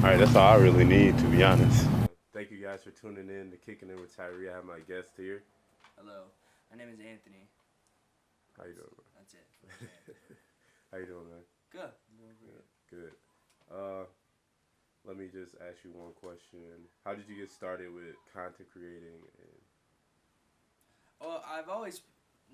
All right, that's all I really need, to be honest. Thank you guys for tuning in to Kicking In with Tyree. I have my guest here. Hello, my name is Anthony. How you doing, That's it. man? How you doing, man? Good. I'm doing pretty Good. Uh, Let me just ask you one question. How did you get started with content creating? Well, I've always,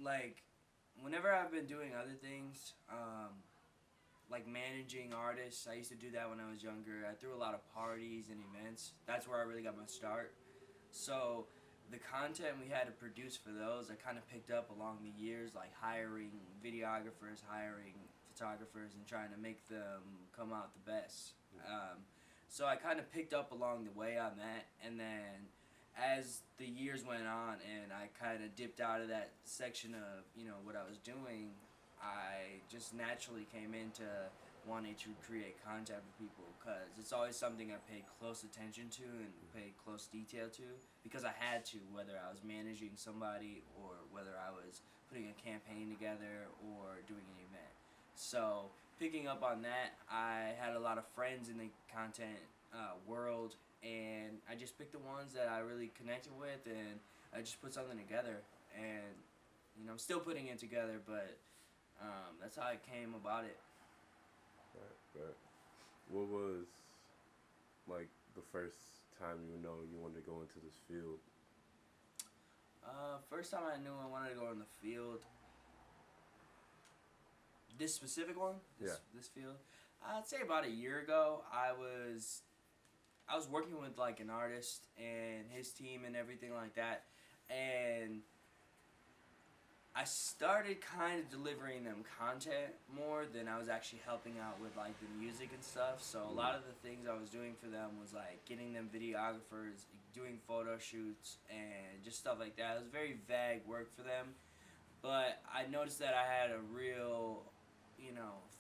like, whenever I've been doing other things, like managing artists, I used to do that when I was younger. I threw a lot of parties and events. That's where I really got my start. So the content we had to produce for those, I kind of picked up along the years, like hiring videographers, hiring photographers, and trying to make them come out the best. So I kind of picked up along the way on that, and then as the years went on and I kind of dipped out of that section of what I was doing, I just naturally came into wanting to create content for people because it's always something I paid close attention to and paid close detail to because I had to, whether I was managing somebody or whether I was putting a campaign together or doing an event. So picking up on that, I had a lot of friends in the content world, and I just picked the ones that I really connected with, and I just put something together. And I'm still putting it together, but that's how it came about it. Right. What was like the first time you know you wanted to go into this field? First time I knew I wanted to go in the field, this specific one, this field, I'd say about a year ago. I was working with like an artist and his team and everything like that, and I started kind of delivering them content more than I was actually helping out with like the music and stuff. So a lot of the things I was doing for them was like getting them videographers, doing photo shoots, and just stuff like that. It was very vague work for them, but I noticed that I had a real,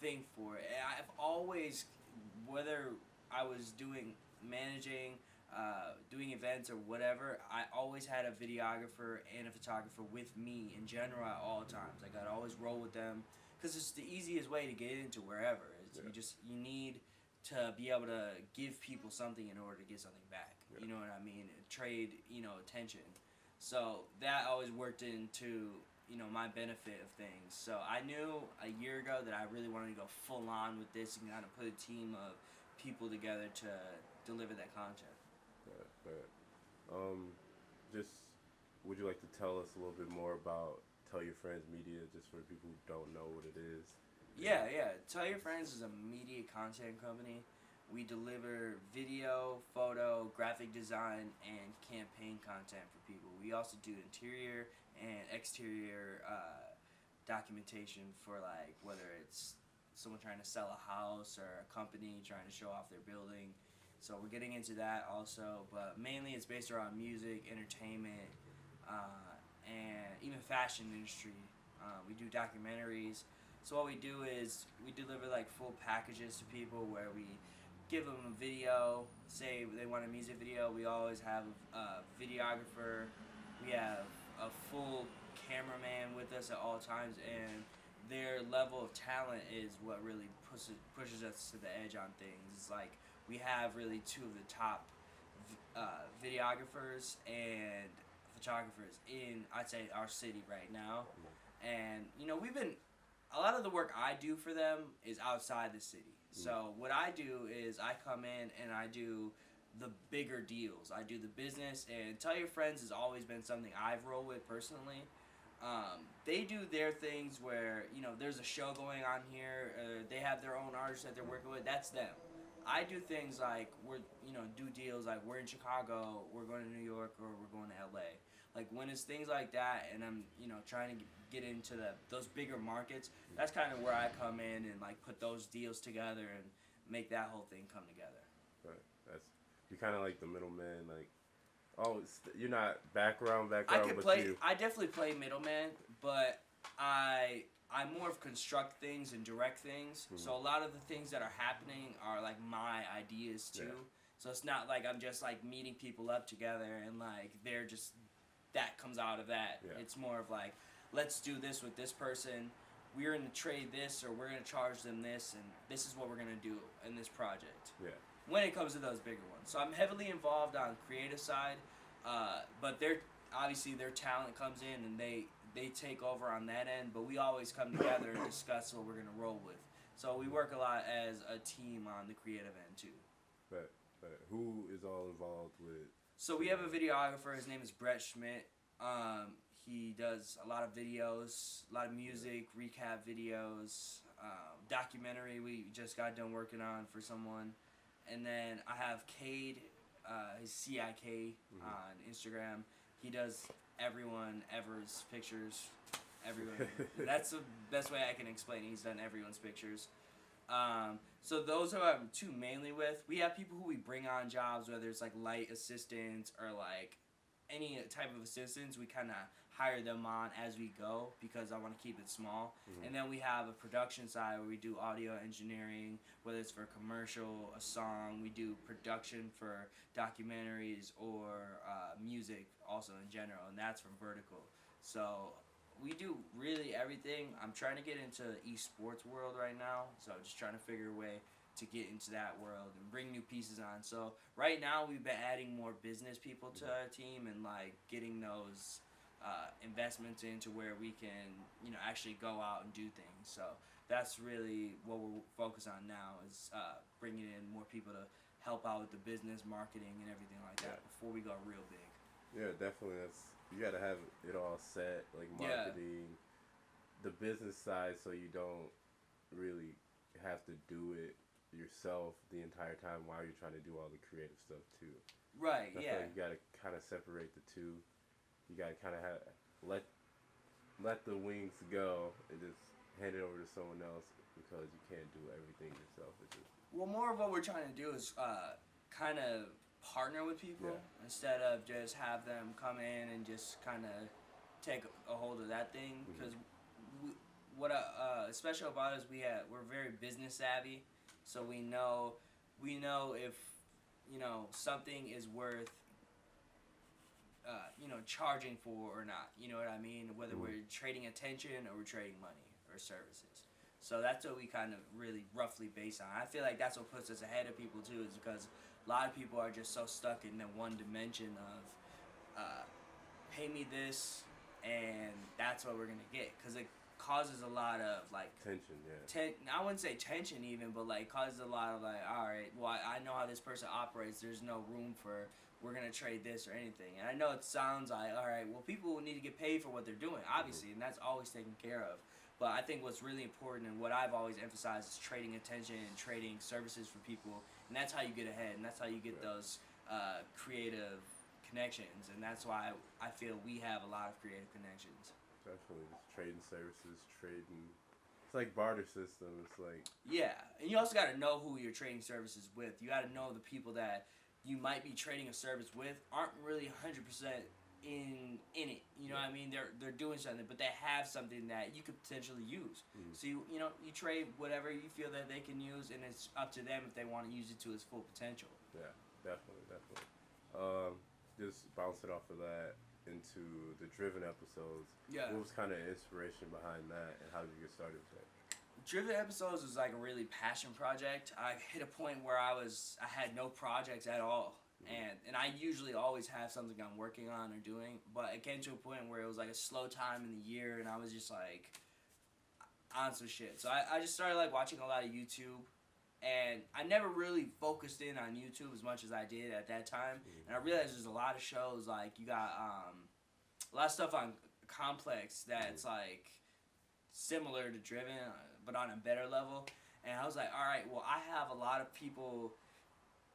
thing for it. And I've always, whether I was doing managing, doing events or whatever, I always had a videographer and a photographer with me in general at all times. Like I'd always roll with them because it's the easiest way to get into wherever. You need to be able to give people something in order to get something back. Yeah. You know what I mean? Trade, attention. So that always worked into my benefit of things. So I knew a year ago that I really wanted to go full on with this and kind of put a team of people together to deliver that content. Just would you like to tell us a little bit more about Tell Your Friends Media, just for people who don't know what it is? Yeah. Tell Your Friends is a media content company. We deliver video, photo, graphic design, and campaign content for people. We also do interior and exterior documentation for like whether it's someone trying to sell a house or a company trying to show off their building. So we're getting into that also, but mainly it's based around music, entertainment, and even fashion industry. We do documentaries. So what we do is we deliver like full packages to people where we give them a video. Say they want a music video, we always have a videographer. We have a full cameraman with us at all times, and their level of talent is what really pushes us to the edge on things. It's like we have really two of the top videographers and photographers in, I'd say, our city right now. And we've been, a lot of the work I do for them is outside the city. So what I do is I come in and I do the bigger deals. I do the business, and Tell Your Friends has always been something I've rolled with personally. They do their things where there's a show going on here, they have their own artists that they're working with. That's them. I do things like do deals like we're in Chicago, we're going to New York, or we're going to LA. Like when it's things like that, and I'm trying to get into those bigger markets. That's kind of where I come in and like put those deals together and make that whole thing come together. Right. You're kind of like the middleman. Like, you're not background. I could play. I definitely play middleman, but I more of construct things and direct things. So a lot of the things that are happening are like my ideas too. Yeah. So it's not like I'm just like meeting people up together and like they're just that comes out of that. Yeah. It's more of like, let's do this with this person. We're going to trade this, or we're going to charge them this, and this is what we're going to do in this project. Yeah. when it comes to those bigger ones. So I'm heavily involved on creative side, but obviously their talent comes in and they take over on that end. But we always come together and discuss what we're gonna roll with. So we work a lot as a team on the creative end too. But who is all involved with? So we have a videographer. His name is Brett Schmidt. He does a lot of videos, a lot of music, recap videos, documentary we just got done working on for someone. And then I have Cade, his CIK on Instagram. He does everyone ever's pictures. Everyone. That's the best way I can explain it. He's done everyone's pictures. So those are two mainly with. We have people who we bring on jobs, whether it's like light assistants or like any type of assistants. We kind of hire them on as we go because I want to keep it small. And then we have a production side where we do audio engineering, whether it's for a commercial, a song. We do production for documentaries or music also in general, and that's from Vertical. So we do really everything. I'm trying to get into the esports world right now, so just trying to figure a way to get into that world and bring new pieces on. So right now we've been adding more business people to our team and like getting those investments into where we can, actually go out and do things. So that's really what we're focused on now is bringing in more people to help out with the business, marketing, and everything like that before we go real big. Yeah, definitely. You got to have it all set, like marketing, the business side, so you don't really have to do it yourself the entire time while you're trying to do all the creative stuff too. Right. I feel like you got to kind of separate the two. You got to kind of let the wings go and just hand it over to someone else because you can't do everything yourself. Well, more of what we're trying to do is kind of partner with people instead of just have them come in and just kind of take a hold of that thing. Because what special about us, we're very business savvy, so we know if something is worth charging for or not. You know what I mean? Whether we're trading attention or we're trading money or services. So that's what we kind of really roughly base on. I feel like that's what puts us ahead of people too, is because a lot of people are just so stuck in that one dimension of pay me this and that's what we're gonna get, because it causes a lot of like tension. I wouldn't say tension even, but like causes a lot of like, all right, well I know how this person operates. There's no room for we're gonna trade this or anything. And I know it sounds like, all right, well people need to get paid for what they're doing, obviously, and that's always taken care of. But I think what's really important and what I've always emphasized is trading attention and trading services for people, and that's how you get ahead, and that's how you get those creative connections, and that's why I feel we have a lot of creative connections. Definitely, just trading services, trading. It's like barter system. It's like and you also got to know who you're trading services with. You got to know the people that you might be trading a service with aren't really 100% in it. You know what I mean? They're doing something, but they have something that you could potentially use. So you trade whatever you feel that they can use, and it's up to them if they want to use it to its full potential. Yeah, definitely. Just bouncing off of that into the Driven episodes. Yeah. What was kind of inspiration behind that, and how did you get started with that? Driven episodes was like a really passion project. I hit a point where I had no projects at all. And I usually always have something I'm working on or doing, but it came to a point where it was like a slow time in the year, and I was just like on some shit. So I just started like watching a lot of YouTube, and I never really focused in on YouTube as much as I did at that time. And I realized there's a lot of shows, like you got a lot of stuff on Complex that's like similar to Driven, but on a better level. And I was like, all right, well I have a lot of people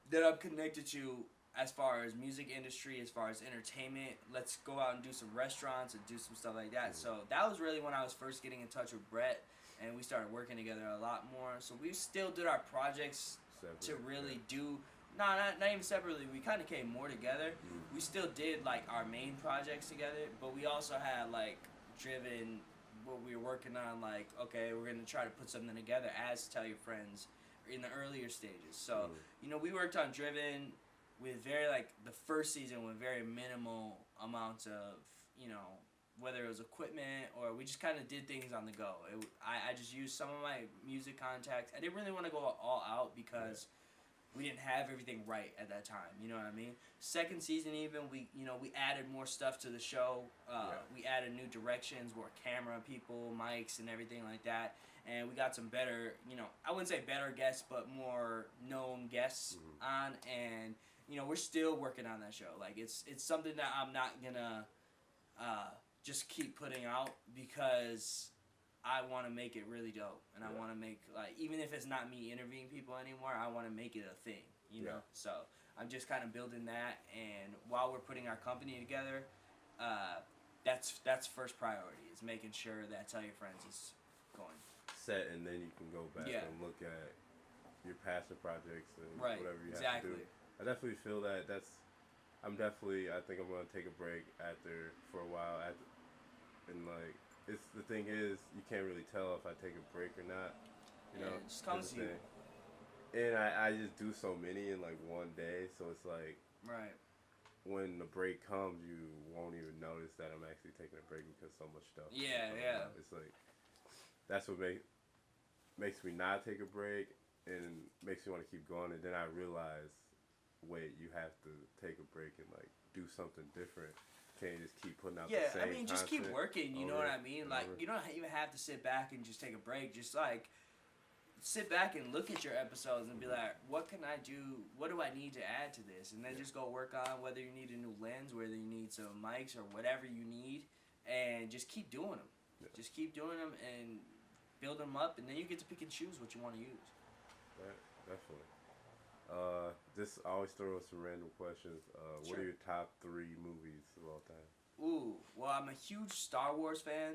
that I'm connected to as far as music industry, as far as entertainment. Let's go out and do some restaurants and do some stuff like that. So that was really when I was first getting in touch with Brett, and we started working together a lot more. So we still did our projects to really do, not even separately, we kind of came more together. We still did like our main projects together, but we also had like Driven, what we were working on, like, okay, we're going to try to put something together as Tell Your Friends in the earlier stages. So, we worked on Driven with the first season with very minimal amounts of, whether it was equipment or we just kind of did things on the go. I just used some of my music contacts. I didn't really want to go all out because we didn't have everything right at that time. You know what I mean? Second season, even we added more stuff to the show. We added new directions, more camera people, mics, and everything like that. And we got some better, I wouldn't say better guests, but more known guests on. And we're still working on that show. Like it's something that I'm not gonna just keep putting out because I want to make it really dope, and I want to make, like, even if it's not me interviewing people anymore, I want to make it a thing, you know? So I'm just kind of building that, and while we're putting our company together, that's first priority, is making sure that Tell Your Friends is going. Set, and then you can go back and look at your passion projects and whatever you have to do. I definitely feel that I think I'm going to take a break for a while, and, like, the thing is, you can't really tell if I take a break or not. You know, it just comes to you. And I just do so many in like one day, so it's like when the break comes, you won't even notice that I'm actually taking a break because so much stuff. It's like that's what makes me not take a break and makes me want to keep going. And then I realize, wait, you have to take a break and like do something different. Can't just keep putting out the same just keep working, you know what I mean? Like, over. You don't even have to sit back and just take a break. Just, like, sit back and look at your episodes and be like, what can I do? What do I need to add to this? And then just go work on whether you need a new lens, whether you need some mics or whatever you need, and just keep doing them. Yeah. Just keep doing them and build them up, and then you get to pick and choose what you want to use. Right, definitely. Just always throw us some random questions. What are your top 3 movies of all time? Ooh, well, I'm a huge Star Wars fan,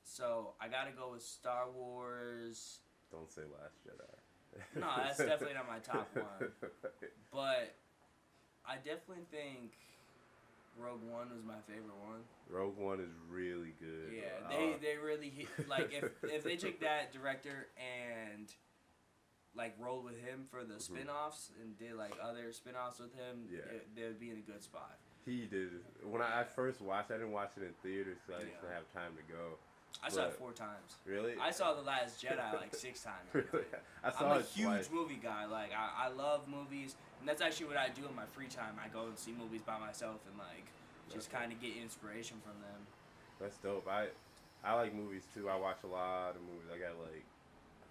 so I gotta go with Star Wars. Don't say Last Jedi. No, that's definitely not my top one. But I definitely think Rogue One was my favorite one. Rogue One is really good. Yeah, they really like if they took that director and like rolled with him for the spin-offs and did like other spin-offs with him, they would be in a good spot. He did. When I first watched it, I didn't watch it in theaters because I didn't have time to go. I saw it 4 times. Really? I saw The Last Jedi like 6 times. Really? I'm a huge movie guy. Like I love movies, and that's actually what I do in my free time. I go and see movies by myself and like just kind of get inspiration from them. That's dope. I like movies too. I watch a lot of movies. I got like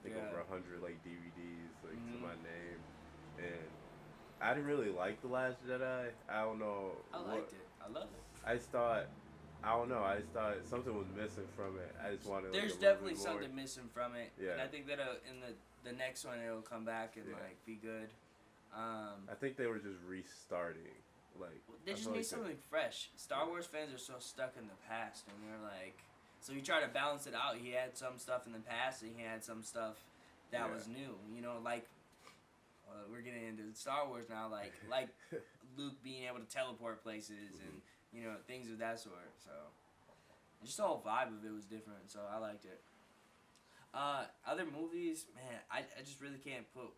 over 100 like DVDs like to my name, and I didn't really like The Last Jedi. I don't know. I liked it. I loved it. I just thought something was missing from it. I just wanted. There's definitely something missing from it. Yeah. And I think that in the next one it'll come back and like be good. I think they were just restarting. Like they just need something fresh. Star Wars fans are so stuck in the past, and they're like. So he tried to balance it out. He had some stuff in the past, and he had some stuff that was new. You know, like we're getting into Star Wars now, like Luke being able to teleport places and things of that sort. So just the whole vibe of it was different. So I liked it. Other movies, man, I just really can't put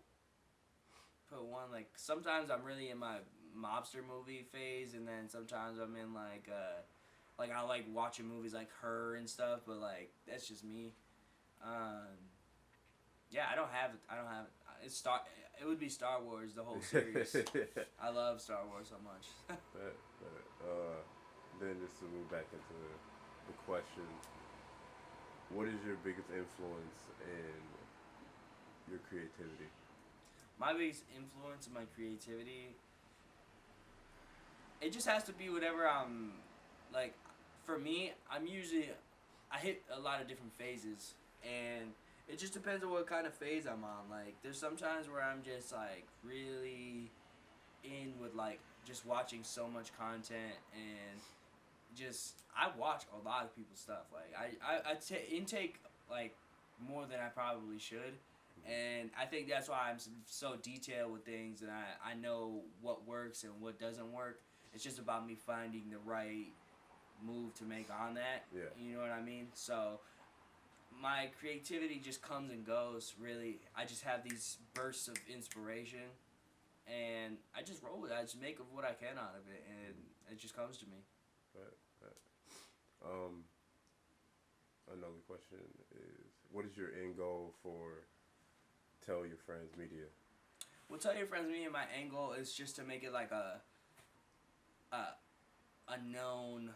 one. Like sometimes I'm really in my mobster movie phase, and then sometimes I'm in like I like watching movies like Her and stuff, but like that's just me. Yeah, I don't have it. It would be Star Wars, the whole series. I love Star Wars so much. Then just to move back into the question, what is your biggest influence in your creativity? My biggest influence in my creativity, it just has to be whatever I'm, like, for me, I hit a lot of different phases, and it just depends on what kind of phase I'm on. Like, there's some times where I'm just, like, really in with, like, just watching so much content, and just, I watch a lot of people's stuff. Like, I intake, like, more than I probably should, and I think that's why I'm so detailed with things, and I know what works and what doesn't work. It's just about me finding the right move to make on that. Yeah. You know what I mean? So my creativity just comes and goes, really. I just have these bursts of inspiration, and I just roll with it. I just make of what I can out of it, and it just comes to me. Right. Another question is, what is your end goal for Tell Your Friends Media? Well, Tell Your Friends Me and my angle is just to make it like a known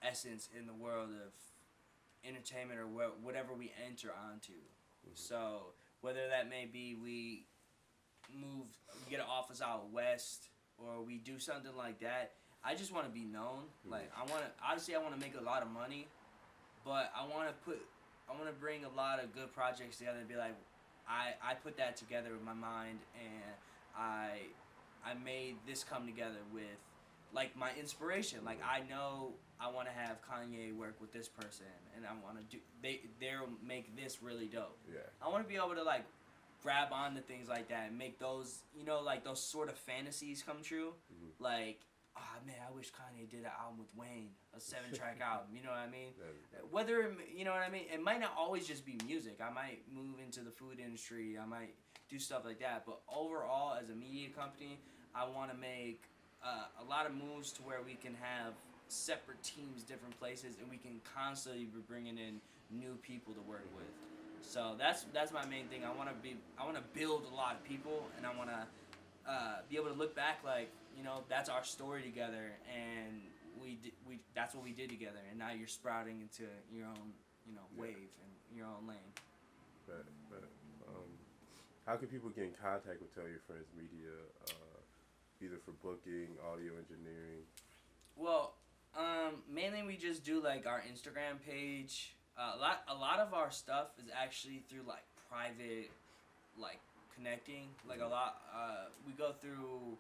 essence in the world of entertainment or whatever we enter onto. Mm-hmm. So whether that may be we get an office out west, or we do something like that, I just want to be known. Mm-hmm. Like I want to make a lot of money, but I want to bring a lot of good projects together and be like, I put that together with my mind, and I made this come together with, like, my inspiration. Like, I know I want to have Kanye work with this person, and I want to they'll make this really dope. Yeah. I want to be able to, like, grab onto things like that and make those, like, those sort of fantasies come true. Mm-hmm. Like, oh, man, I wish Kanye did an album with Wayne, a 7-track album, you know what I mean? Whether, you know what I mean? It might not always just be music. I might move into the food industry. I might do stuff like that. But overall, as a media company, I want to make a lot of moves to where we can have separate teams, different places, and we can constantly be bringing in new people to work with. So that's my main thing. I want to build a lot of people, and I want to be able to look back like, that's our story together, and we that's what we did together, and now you're sprouting into your own, wave and your own lane. But how can people get in contact with Tell Your Friends Media, either for booking, audio engineering? Well, mainly we just do like our Instagram page. A lot of our stuff is actually through like private, like connecting. Like a lot, we go through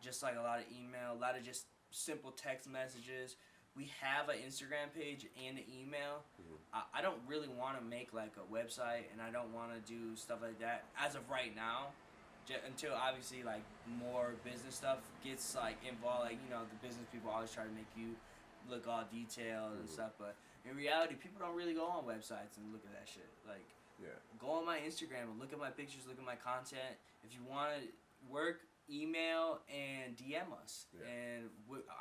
just like a lot of email, a lot of just simple text messages. We have an Instagram page and an email. Mm-hmm. I don't really want to make like a website, and I don't want to do stuff like that as of right now. Until obviously like more business stuff gets like involved, like the business people always try to make you look all detailed and stuff, but in reality people don't really go on websites and look at that shit. Like, go on my Instagram and look at my pictures, look at my content. If you want to work, email and DM us, and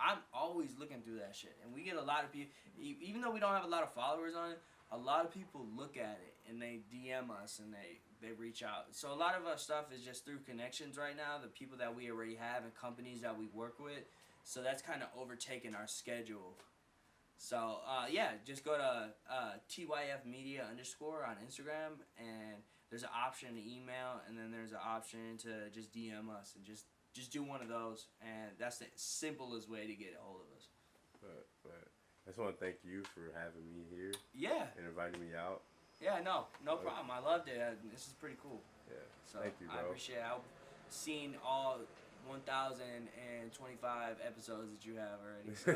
I'm always looking through that shit, and we get a lot of people, even though we don't have a lot of followers on it, a lot of people look at it and they DM us and they reach out. So a lot of our stuff is just through connections right now, the people that we already have and companies that we work with. So that's kind of overtaken our schedule. So just go to TYF Media _ on Instagram, and there's an option to email, and then there's an option to just DM us, and just do one of those, and that's the simplest way to get a hold of us. But I just want to thank you for having me here. Yeah. And inviting me out. Yeah, no problem. I loved it. This is pretty cool. Yeah. So thank you, bro. I appreciate it. I've seen all 1,025 episodes that you have already. So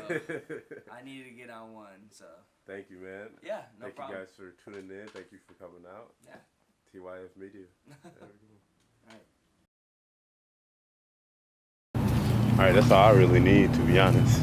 I needed to get on one. So thank you, man. Yeah, no thank problem. Thank you guys for tuning in. Thank you for coming out. Yeah. TYF Media. All right. All right, that's all I really need, to be honest.